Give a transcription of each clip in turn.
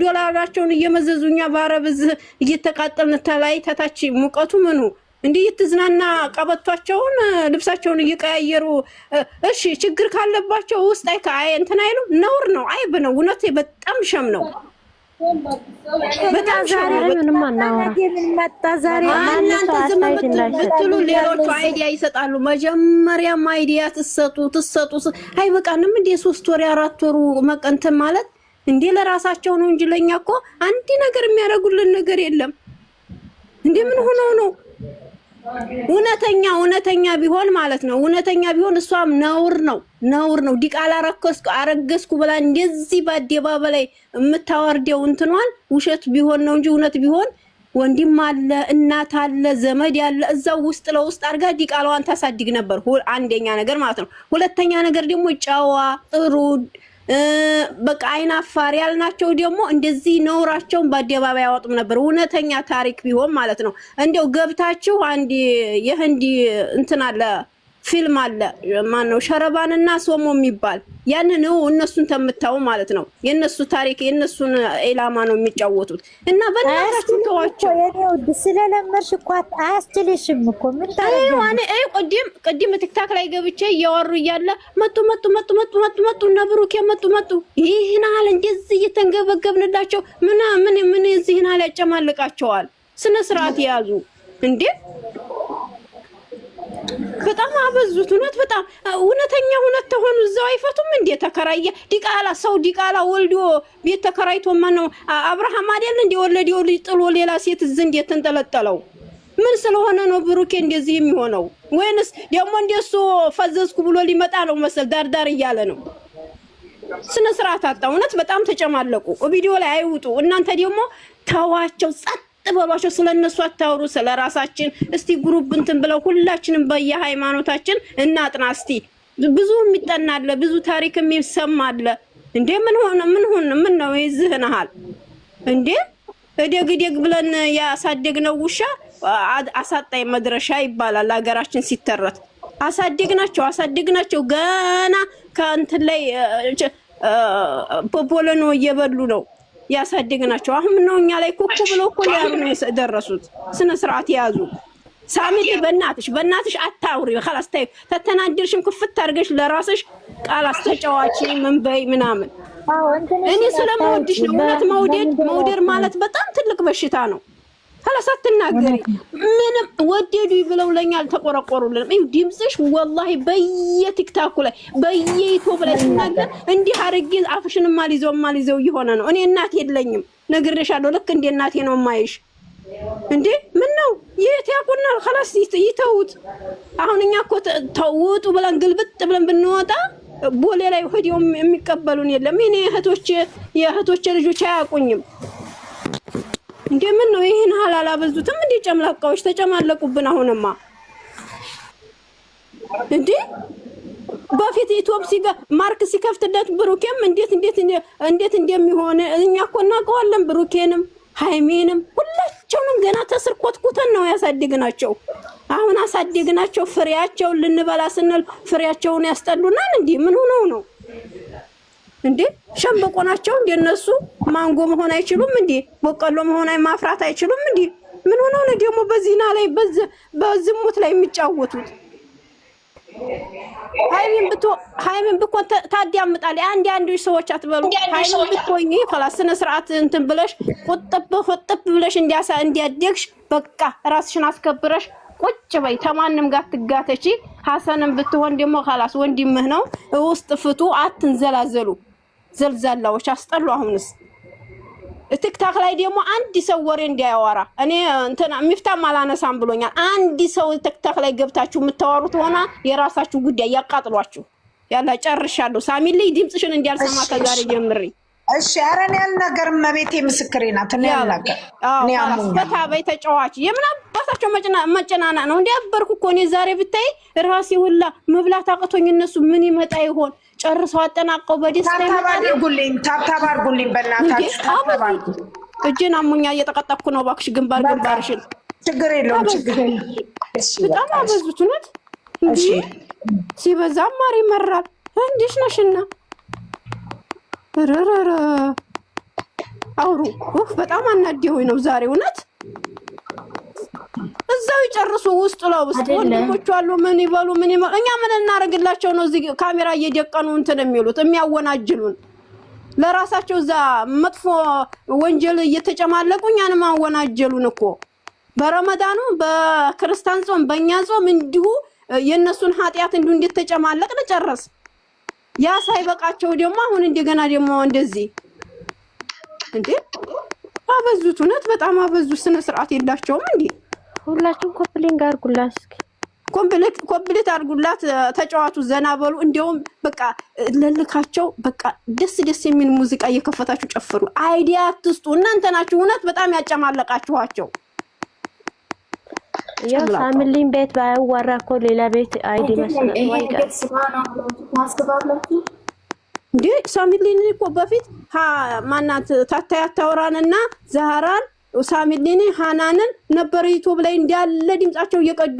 ዶላራቸውን እየመዘዙኛ ባረብዝ እየተቃጠልን ተላይ ተታች ሙቀቱ ምኑ እንዴ ይትዝናና ቀበቷቸውን ልብሳቸውን እየቀያየሩ እሺ ችግር ካለባቸው ውስጥ አይ እንትን አይሉ ነውር ነው አይብ ነው እውነት በጣም ሸም ነው በጣም ዛሬ ምንም አናወራ ምን መጣ ዛሬ እናንተ ዝም ብትሉ ሌሎቹ አይዲያ ይሰጣሉ መጀመሪያም አይዲያ ትሰጡ አይበቃንም እንዴ 3 ወር 4 ወሩ መቀንተን ማለት እንዴ ለራሳቸው ነው እንጂ ለኛ እኮ አንዲ ነገር የሚያደርጉልን ነገር የለም እንዴ ምን ሆኖ ነው እውነተኛ ቢሆን ማለት ነው እውነተኛ ቢሆን እሷም ነውር ነው ዲቃላ አረገስኩ ብላ እንደዚህ በአደባባይ ላይ የምታወርደው እንትኗን ውሸት ቢሆን ነው እንጂ እውነት ቢሆን ወንድም አለ እናት አለ ዘመድ ያለ እዛው ውስጥ ለውስጥ አርጋ ዲቃላዋን ታሳድግ ነበር አንደኛ ነገር ማለት ነው ሁለተኛ ነገር ደግሞ ጫዋ ጥሩ በቃ አይናፋር ያልናቸው ደግሞ እንደዚህ ነውራቸውን በአደባባይ ያወጡም ነበር እውነተኛ ታሪክ ቢሆን ማለት ነው እንደው ገብታችሁ አንድ የህንዲ እንትን አለ ፊልም አለ ማን ነው ሸረባንና ሶሞ የሚባል ያን ነው እነሱን ተምታው ማለት ነው የነሱ ታሪክ የነሱን ኢላማ ነው የሚጫወቱት እና በእናታችሁ ተዋቸው የኔው ስለለመርሽ እኮ አያስችልሽም እኮ ምን ታረጋለሽ እኔ ቅድም ቲክታክ ላይ ገብቼ እያወሩ እያለ መጡ ነብሩክ መጡ ይሄን አለ እንደዚህ እየተንገበገብንላቸው ምን እዚህን አለ ያጨማልቃቸዋል ስነ ስርዓት ያዙ እንዴ በጣም አበዙት እውነት በጣም እውነተኛ እውነት ተሆኑ እዛው አይፈቱም እንዴ ተከራየ ዲቃላ ወልዶ ቤት ተከራይቶ ማነው አብርሃም አይደል እንዴ ወለደው ልጅ ጥሎ ሌላ ሴት ዘንድ የተንጠለጠለው ምን ስለሆነ ነው ብሩኬ እንደዚህ የሚሆነው ወይንስ ደግሞ እንደሱ ፈዘዝኩ ብሎ ሊመጣ ነው መሰል ዳርዳር እያለ ነው ስነ ስርዓት አጣ እውነት በጣም ተጨማለቁ ቪዲዮ ላይ አይውጡ እናንተ ደግሞ ተዋቸው ተበሏቸው ስለነሱ አታውሩ ስለራሳችን እስቲ ግሩፕ እንትን ብለው ሁላችንም በየሃይማኖታችን እናጥና እስቲ ብዙ የሚጠናለ ብዙ ታሪክ የሚሰማለ እንዴ ምን ነው ይዝህናል እንዴ እደግ ብለን ያሳደግነው ውሻ አሳጣይ መድረሻ ይባላል ሀገራችን ሲተረት አሳደግናቸው ገና ከእንትን ላይ ፖፖለኖ እየበሉ ነው ያሳደግናቸው አሁን ነው እኛ ላይ ኮኮ ብለው እኮ ያሉ ነው የደረሱት ስነ ስርዓት ያዙ ሳሚት በእናትሽ አታውሪ خلاص ተተናደርሽም ክፍት አድርገሽ ለራስሽ ቃል አስተጫዋች ምን በይ ምናምን እኔ ስለማወድሽ ነው እውነት መውደድ ማለት በጣም ትልቅ በሽታ ነው خلاص አትናገሪ ምንም ወደዱ ብለው ለኛል ተቆረቆሩልን ድምጽሽ ወላሂ በየቲክታክ ላይ በየዩቲዩብ ላይ ተናገር እንዲህ አርጊ አፍሽን ማሊዘው ይሆነ ነው እኔ እናት የለኝም ነግሬሻለሁ ልክ እንደ እናቴ ነው ማይሽ እንዴ ምን ነው ይታቁና خلاص ይተውት አሁን እኛ እኮ ተውጡ ብለን ግልብጥ ብለን ብንወጣ ቦሌ ላይ ሆዲው የሚቀበሉን የለም እኔ የእህቶቼ ልጆች አያቁኝም እንዴ ምን ነው ይሄን ሐላላ በዙትም እንዴ ጨምላቃዎች ተጨማለቁብን አሁንማ እንዴ በፊት ኢትዮጵያ ማርክ ሲከፍትለት ብሩኬም እንዴት እንደሚሆን እኛ እኮ እናውቀዋለን ብሩኬንም ሃይሜንም ሁላቸውንም ገና ተስርቆትኩተን ነው ያሳደግናቸው አሁን አሳደግናቸው ፍሬያቸውን ልንበላ ስንል ፍሬያቸውን ያስጠሉናል እንዴ ምን ሆነው ነው እንዴ ሸምበቆ ናቸው እንደነሱ ማንጎ መሆን አይችሉም እንዴ በቀሎ መሆን ማፍራት አይችሉም እንዴ ምን ሆነው ነው ደግሞ በዚህና ላይ በዝሙት ላይ የሚጫወቱት ሃይሜን ብኮ ታዲያምጣል አንድ ሰዎች አትበሉ ሃይሜን ብኮኝ خلاص ስነ ስርዓት እንትን ብለሽ ቁጥብ ብለሽ እንዲያደግሽ በቃ ራስሽን አስከብረሽ ቁጭ በይ ተማንም ጋር ትጋተቺ ሐሰንም ብትሆን ደግሞ خلاص ወንድምህ ነው ውስጥ ፍቱ አትንዘላዘሉ ዘልዛላዎች አስጠሉ አሁንስ ቲክታክ ላይ ደግሞ አንድ ሰው ወሬ እንዲያወራ እኔ እንትና ሚፍታም አላነሳም ብሎኛል አንድ ሰው ቲክታክ ላይ ገብታችሁ የምታወሩት ሆና የራሳችሁ ጉዳይ ያቃጥሏችሁ ያላ ጨርሻለሁ ሳሚልኝ ድምጽሽን እንዲያልሰማ ከዛሬ ጀምሪ እሺ አረን ያልነገርም መቤቴ ምስክሬ ናት እኔ ያልነገር እኔ አሙታ በተጫዋች የምናባታቸው መጨናና ነው እንዲያበርኩ እኮ እኔ ዛሬ ብታይ ራሴ ሁላ መብላት አቅቶኝ እነሱ ምን ይመጣ ይሆን ጨርሰው አጠናቀው በደስታ ይመጣሉ ታብታብ አድርጉልኝ በእናታችሁ ታብታብ አድርጉ እጄን አሞኛ እየተቀጠቅኩ ነው ባክሽ ግንባርሽን ችግር የለውም እሺ በጣም አበዙት ነው እሺ ሲበዛ ማሪ መራል እንዴሽ ነሽና ረረረ አውሩ። በጣም አናደውኝ ነው ዛሬ እውነት። እዛው ይጨርሱ ውስጥ ለውስጥ ወንድሞቹ አሉ። ምን ይበሉ ምን ይመ እኛ ምን እናደርግላቸው ነው? እዚህ ካሜራ እየደቀኑ እንትን የሚሉት የሚያወናጅሉን ለራሳቸው እዛ መጥፎ ወንጀል እየተጨማለቁ እኛንም አወናጀሉን እኮ። በረመዳኑ በክርስቲያን ጾም በእኛ ጾም እንዲሁ የእነሱን ኃጢአት እንዲሁ እንደተጨማለቅን ጨረስ። ያ ሳይበቃቸው ደግሞ አሁን እንደገና ደግሞ እንደዚህ እንዴ! አበዙት፣ እውነት በጣም አበዙት። ስነ ስርዓት የላቸውም እንዴ! ሁላችሁም ኮምፕሊንግ አድርጉላት እስኪ። ኮምፕሊት አድርጉላት። ተጫዋቱ ዘና በሉ። እንደውም በቃ ለልካቸው በቃ ደስ የሚል ሙዚቃ እየከፈታችሁ ጨፍሩ። አይዲያ አትስጡ። እናንተ ናችሁ እውነት በጣም ያጨማለቃችኋቸው። ያው ሳምሊን ቤት ባይወራ እኮ ሌላ ቤት አይዲ መስጠት ወይቀር እንዴ ሳሚሊን እኮ በፊት ማናት ታታይ አታውራንና ዛህራን ሳሚሊን ሃናንን ነበር ዩቲዩብ ላይ እንዳለ ድምጻቸው እየቀዱ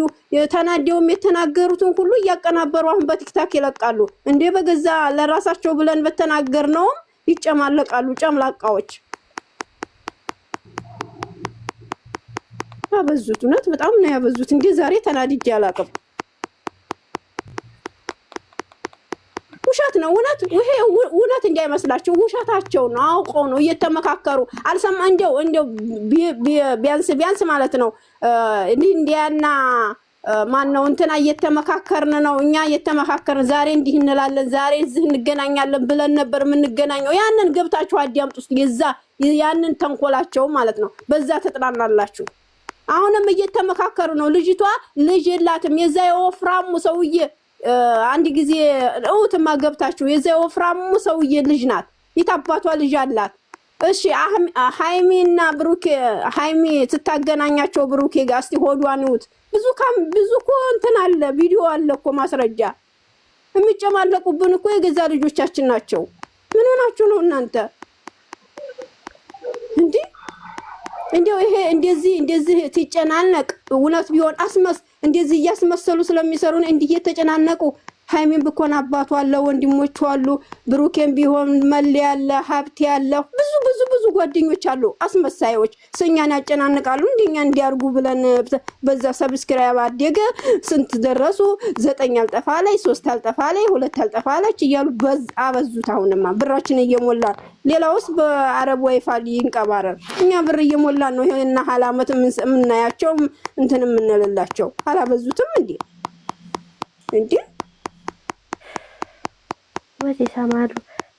ተናደውም የተናገሩትን ሁሉ እያቀናበሩ አሁን በቲክታክ ይለቃሉ። እንዴ በገዛ ለራሳቸው ብለን በተናገርነው ይጨማለቃሉ ጨምላቃዎች። አበዙት፣ እውነት በጣም ነው ያበዙት። እንዴ ዛሬ ተናድጄ አላውቅም። ውሸት ነው እውነት። ይሄ እውነት እንዳይመስላችሁ ውሸታቸው ነው። አውቀው ነው እየተመካከሩ አልሰማ እንደው ቢያንስ ማለት ነው እንዲያና ማን ነው እንትና እየተመካከርን ነው። እኛ እየተመካከርን ዛሬ እንዲህ እንላለን ዛሬ እዚህ እንገናኛለን ብለን ነበር የምንገናኘው። ያንን ገብታችሁ አዲያምጡ ውስጥ ያንን ተንኮላቸው ማለት ነው። በዛ ተጥናናላችሁ። አሁንም እየተመካከሩ ነው። ልጅቷ ልጅ የላትም። የዛ የወፍራሙ ሰውዬ አንድ ጊዜ እውትማ ገብታችሁ የዛ የወፍራሙ ሰውዬ ልጅ ናት። የታባቷ ልጅ አላት። እሺ ሃይሚና ብሩኬ ሃይሚ ስታገናኛቸው ብሩኬ ጋር እስቲ ሆዷን ይውት። ብዙ እኮ እንትን አለ፣ ቪዲዮ አለ እኮ ማስረጃ። የሚጨማለቁብን እኮ የገዛ ልጆቻችን ናቸው። ምን ሆናችሁ ነው እናንተ እንዴ? እንደው ይሄ እንደዚህ ትጨናነቅ እውነት ቢሆን እንደዚህ እያስመሰሉ ስለሚሰሩን እንዲህ እየተጨናነቁ ሃይሚን ብኮን አባቷ አለ፣ ወንድሞቹ አሉ፣ ብሩኬን ቢሆን መሌ ያለ ሀብቴ ያለ ብዙ ጓደኞች አሉ። አስመሳዮች ሰኛን ያጨናንቃሉ። እንደኛ እንዲያርጉ ብለን በዛ ሰብስክራይብ አደገ ስንት ደረሱ? 9 አልጠፋ ላይ 3 አልጠፋ ላይ 2 አልጠፋ ላይ እያሉ አበዙት። አሁንማ ብራችን እየሞላን ሌላውስ በአረብ ዋይፋይ ይንቀባረር። እኛ ብር እየሞላን ነው። ይሄና ሐላመት የምናያቸው እንትን የምንልላቸው አላበዙትም እንዴ? ወዲ ሰማሉ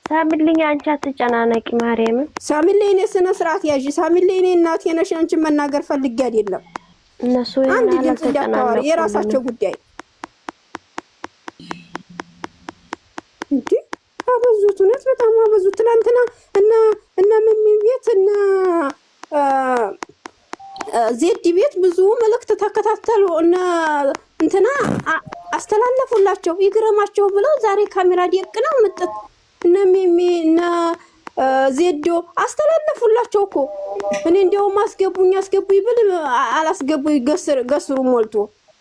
ሳሚልኝ አንቺ አትጨናነቂ ማርያም። ሳሚልኝ እኔ ስነ ስርዓት ያዢ። ሳሚልኝ እኔ እናቴ ነሽ አንቺን መናገር ፈልጌ አይደለም። እነሱ አንድ ድምጽ እንዳታወሪ የራሳቸው ጉዳይ እንዴ። አበዙት፣ እውነት በጣም አበዙት። ትናንትና እና ምን ቤት እና ዜድ ቤት ብዙ መልእክት ተከታተሉ እና እንትና አስተላለፉላቸው ይግረማቸው ብለው ዛሬ ካሜራ ደቅነው ምጥት እና ሚሚ እና ዜዶ አስተላለፉላቸው እኮ። እኔ እንደውም አስገቡኝ ብል አላስገቡኝ ገስሩ ሞልቶ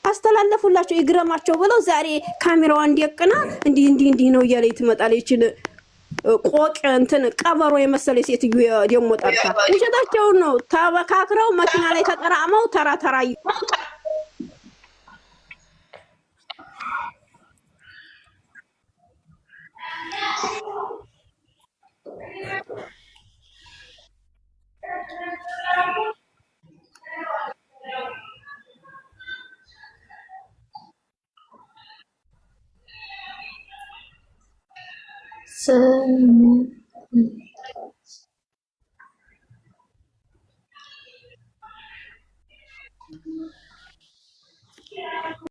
አስተላለፉላቸው ይግረማቸው ብለው ዛሬ ካሜራዋን ደቅና እንዲህ ነው እያለ ትመጣለች። ይችል ቆቅ እንትን ቀበሮ የመሰለ ሴትዮ ደግሞ ጠርታ ውሸታቸው ነው። ተበካክረው መኪና ላይ ተጠራመው ተራ